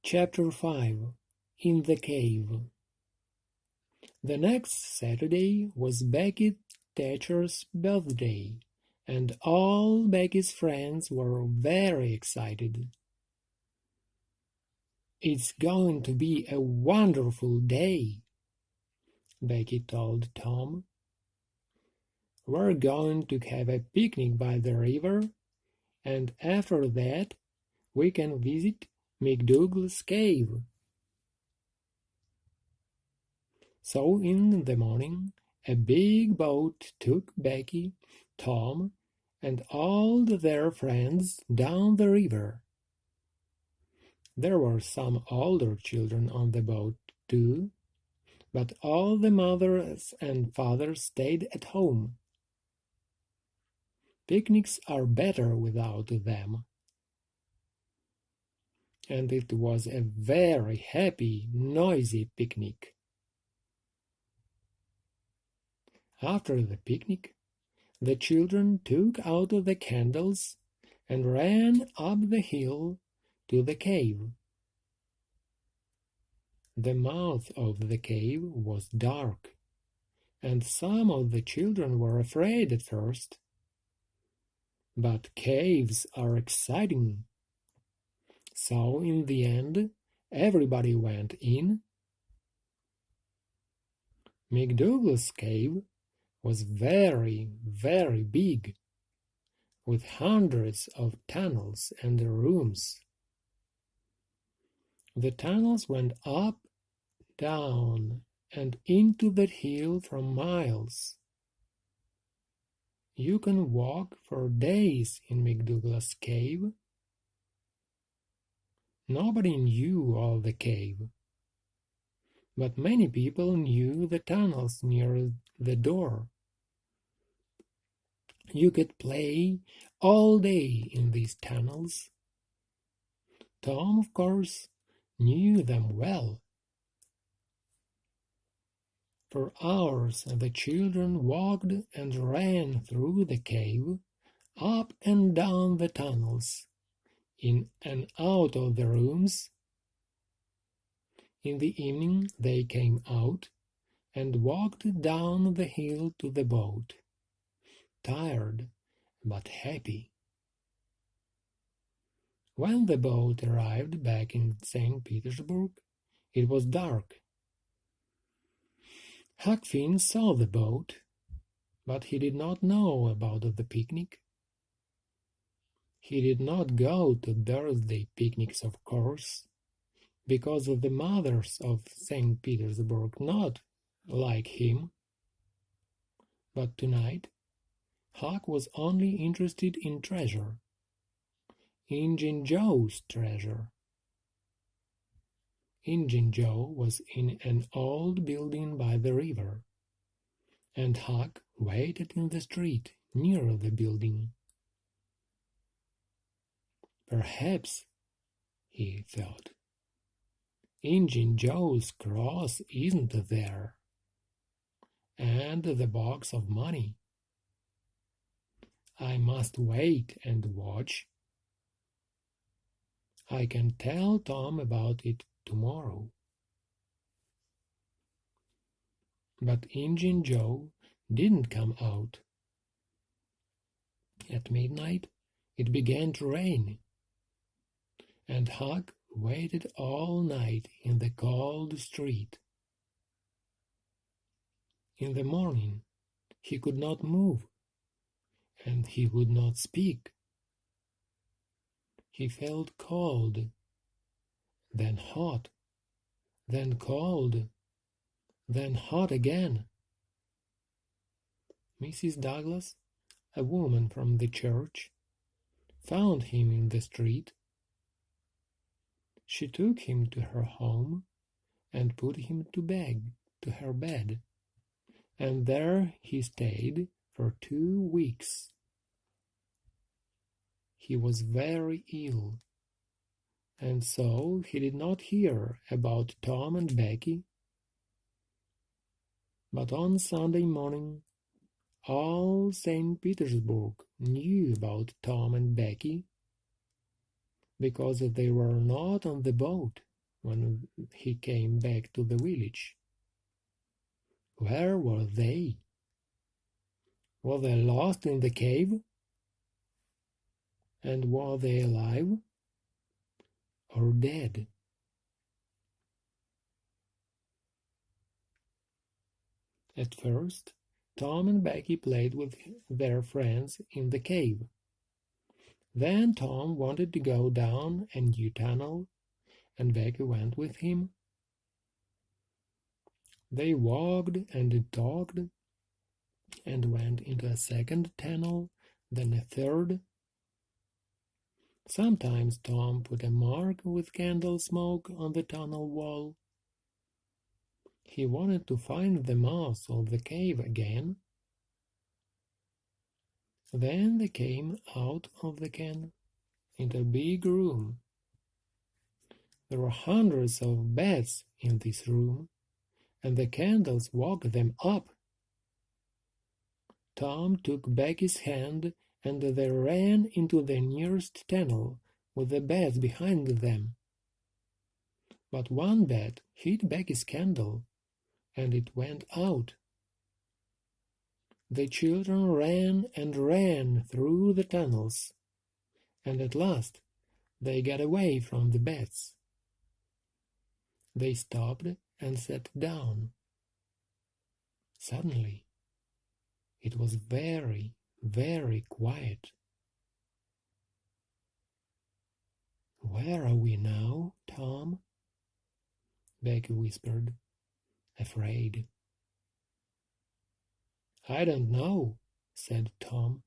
Chapter 5 In the Cave. The next Saturday was Becky Thatcher's birthday, and all Becky's friends were very excited. "It's going to be a wonderful day," Becky told Tom. "We're going to have a picnic by the river, and after that we can visit McDougall's cave." So in the morning a big boat took Becky, Tom, and all their friends down the river. There were some older children on the boat too, but all the mothers and fathers stayed at home. Picnics are better without them. And it was a very happy, noisy picnic. After the picnic, the children took out the candles and ran up the hill to the cave. The mouth of the cave was dark, and some of the children were afraid at first. But caves are exciting. So in the end, everybody went in. McDougall's cave was very, very big, with hundreds of tunnels and rooms. The tunnels went up, down, and into the hill for miles. You can walk for days in McDougall's cave. Nobody knew all the cave, but many people knew the tunnels near the door. You could play all day in these tunnels. Tom, of course, knew them well. For hours the children walked and ran through the cave, up and down the tunnels, in and out of the rooms. In the evening they came out and walked down the hill to the boat, tired but happy. When the boat arrived back in St. Petersburg, it was dark. Huck Finn saw the boat, but he did not know about the picnic. He did not go to birthday picnics, of course, because the mothers of St. Petersburg not like him. But tonight, Huck was only interested in treasure. Injun Joe's treasure. Injun Joe was in an old building by the river, and Huck waited in the street near the building. Perhaps, he thought, Injun Joe's cross isn't there, and the box of money. I must wait and watch. I can tell Tom about it tomorrow. But Injun Joe didn't come out. At midnight it began to rain, and Huck waited all night in the cold street. In the morning he could not move, and he would not speak. He felt cold, then hot, then cold, then hot again. Mrs. Douglas, a woman from the church, found him in the street. She took him to her home and put him to her bed, and there he stayed for 2 weeks. He was very ill, and so he did not hear about Tom and Becky. But on Sunday morning, all St. Petersburg knew about Tom and Becky, because they were not on the boat. when he came back to the village. Where were they? Were they lost in the cave? And were they alive or dead? At first, Tom and Becky played with their friends in the cave. Then Tom wanted to go down a new tunnel, and Becky went with him. They walked and talked and went into a second tunnel, then a third. Sometimes Tom put a mark with candle smoke on the tunnel wall. He wanted to find the mouth of the cave again. Then they came out of the can into a big room. There were hundreds of beds in this room, and the candles woke them up. Tom took Becky's hand, and they ran into the nearest tunnel with the beds behind them. But one bed hit Becky's candle, and it went out. The children ran and ran through the tunnels, and at last they got away from the beds. They stopped and sat down. Suddenly, it was very, very quiet. "Where are we now, Tom?" Becky whispered, afraid. "I don't know," said Tom.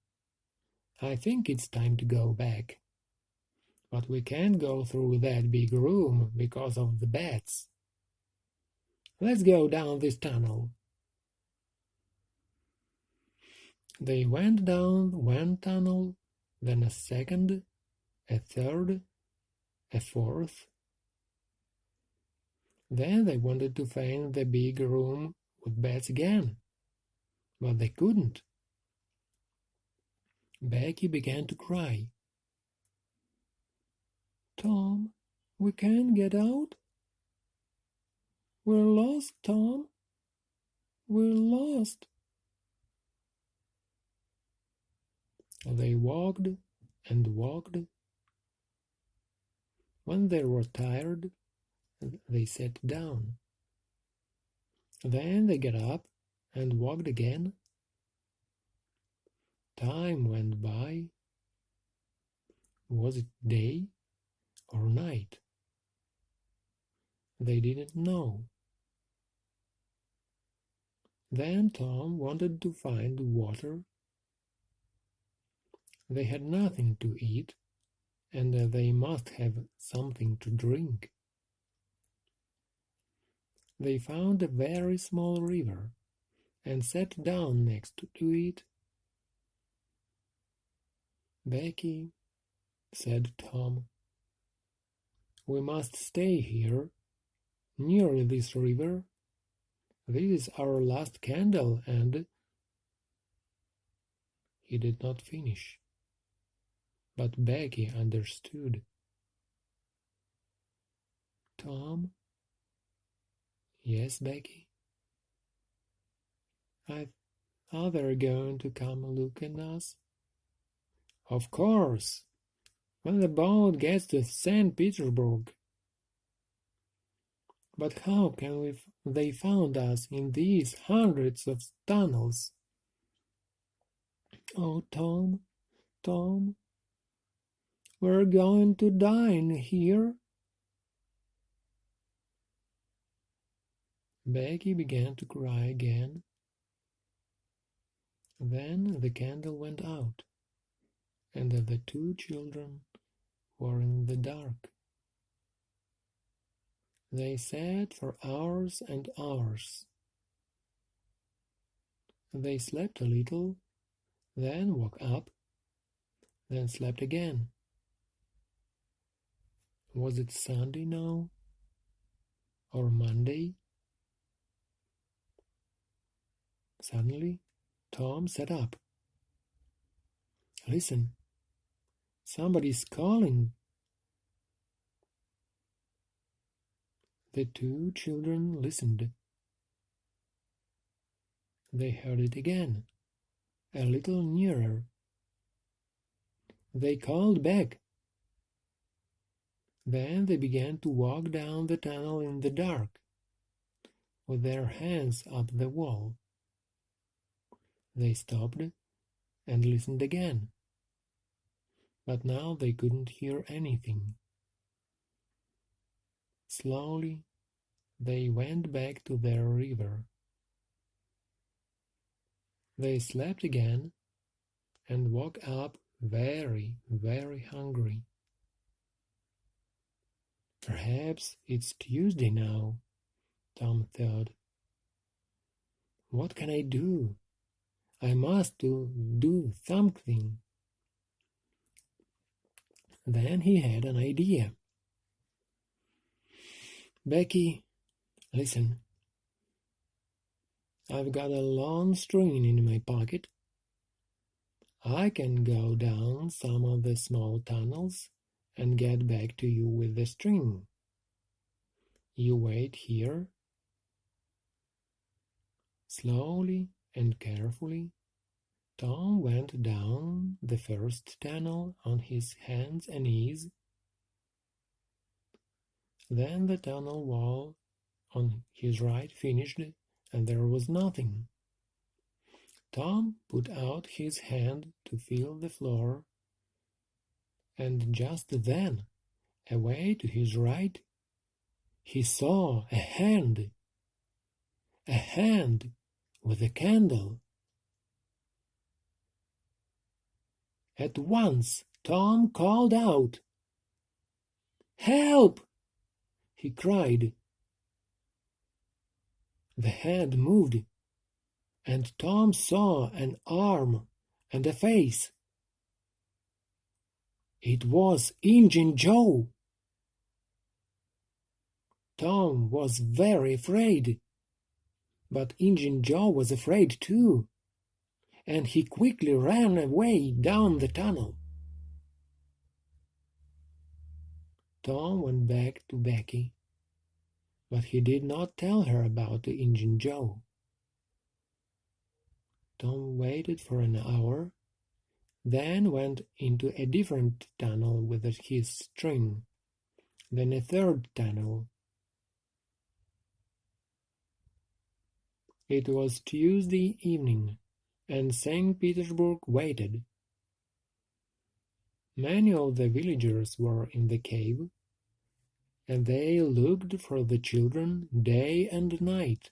"I think it's time to go back. But we can't go through that big room because of the beds. Let's go down this tunnel." They went down one tunnel, then a second, a third, a fourth. Then they wanted to find the big room with beds again, but they couldn't. Becky began to cry. "Tom, we can't get out. We're lost, Tom. We're lost." They walked and walked. When they were tired, they sat down. Then they got up and walked again. Time went by. Was it day or night? They didn't know. Then Tom wanted to find water. They had nothing to eat, and they must have something to drink. They found a very small river and sat down next to it. "Becky," said Tom, "we must stay here, near this river. This is our last candle, and—" He did not finish, but Becky understood. "Tom?" "Yes, Becky?" "Are they going to come look at us?" "Of course, when the boat gets to St. Petersburg." "But how can they find us in these hundreds of tunnels?" "Oh, Tom, Tom, we're going to die in here." Becky began to cry again. Then the candle went out, and the two children were in the dark. They sat for hours and hours. They slept a little, then woke up, then slept again. Was it Sunday now? Or Monday? Suddenly, Tom sat up. "Listen, somebody's calling." The two children listened. They heard it again, a little nearer. They called back. Then they began to walk down the tunnel in the dark, with their hands up the wall. They stopped and listened again, but now they couldn't hear anything. Slowly, they went back to their river. They slept again and woke up very, very hungry. Perhaps it's Tuesday now, Tom thought. What can I do? I must do something. Then he had an idea. Becky, listen. I've got a long string in my pocket. I can go down some of the small tunnels and get back to you with the string. You wait here. Slowly and carefully, Tom went down the first tunnel on his hands and knees. Then the tunnel wall on his right finished, and there was nothing. Tom put out his hand to feel the floor, and just then, away to his right, he saw a hand with a candle. At once Tom called out. "Help!" he cried. The hand moved, and Tom saw an arm and a face. It was Injun Joe. Tom was very afraid, but Injun Joe was afraid too, and he quickly ran away down the tunnel. Tom went back to Becky, but he did not tell her about the Injun Joe. Tom waited for an hour, then went into a different tunnel with his string, then a third tunnel. It was Tuesday evening, and St. Petersburg waited. Many of the villagers were in the cave, and they looked for the children day and night.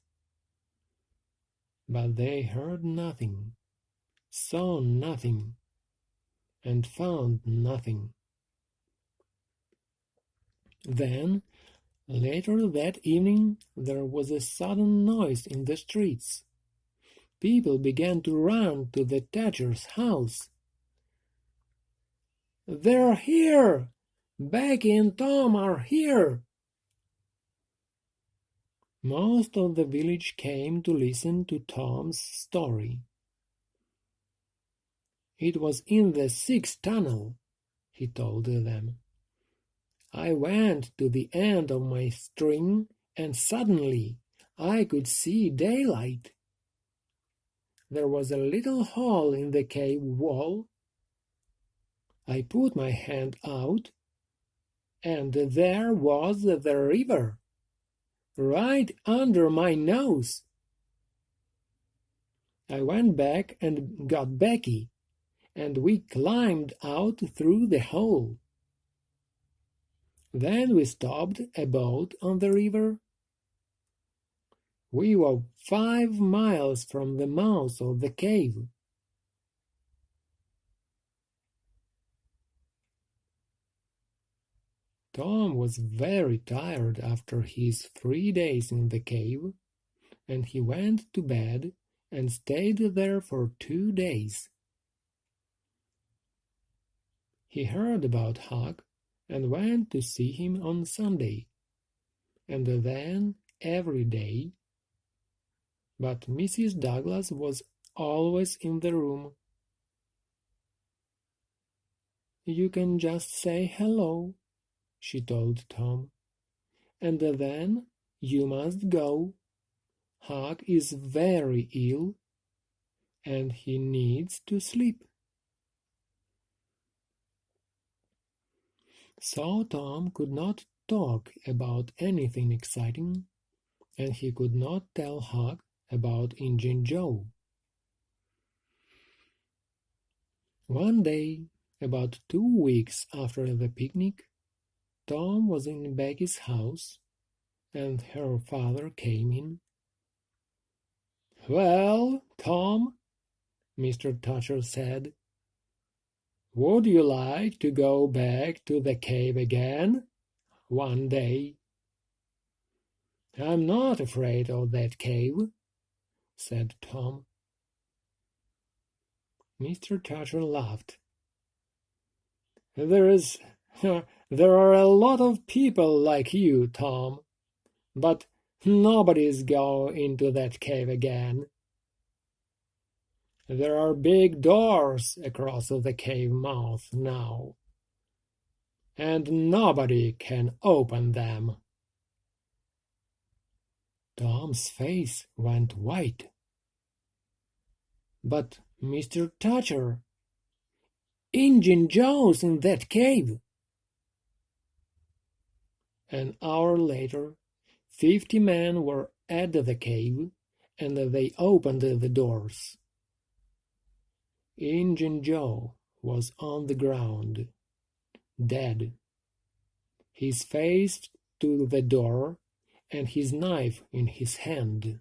But they heard nothing, saw nothing, and found nothing. Then, later that evening, there was a sudden noise in the streets. People began to run to the Thatcher's house. "They're here! Becky and Tom are here!" Most of the village came to listen to Tom's story. "It was in the 6th tunnel," he told them. "I went to the end of my string, and suddenly I could see daylight. There was a little hole in the cave wall. I put my hand out, and there was the river, right under my nose. I went back and got Becky, and we climbed out through the hole. Then we stopped a boat on the river. We were 5 miles from the mouth of the cave." Tom was very tired after his 3 days in the cave, and he went to bed and stayed there for 2 days. He heard about Huck and went to see him on Sunday, and then every day. But Mrs. Douglas was always in the room. "You can just say hello," she told Tom, "and then you must go. Huck is very ill, and he needs to sleep." So Tom could not talk about anything exciting, and he could not tell Huck about Injun Joe. One day, about 2 weeks after the picnic, Tom was in Becky's house, and her father came in. "Well, Tom," Mr. Thatcher said, "would you like to go back to the cave again one day?" "I'm not afraid of that cave," said Tom. Mr. Thatcher laughed. There are a lot of people like you, Tom, but nobody's going into that cave again. There are big doors across the cave mouth now, and nobody can open them." Tom's face went white. "But, Mr. Thatcher, Injun Joe's in that cave." An hour later, 50 men were at the cave, and they opened the doors. Injun Joe was on the ground, dead, his face to the door and his knife in his hand.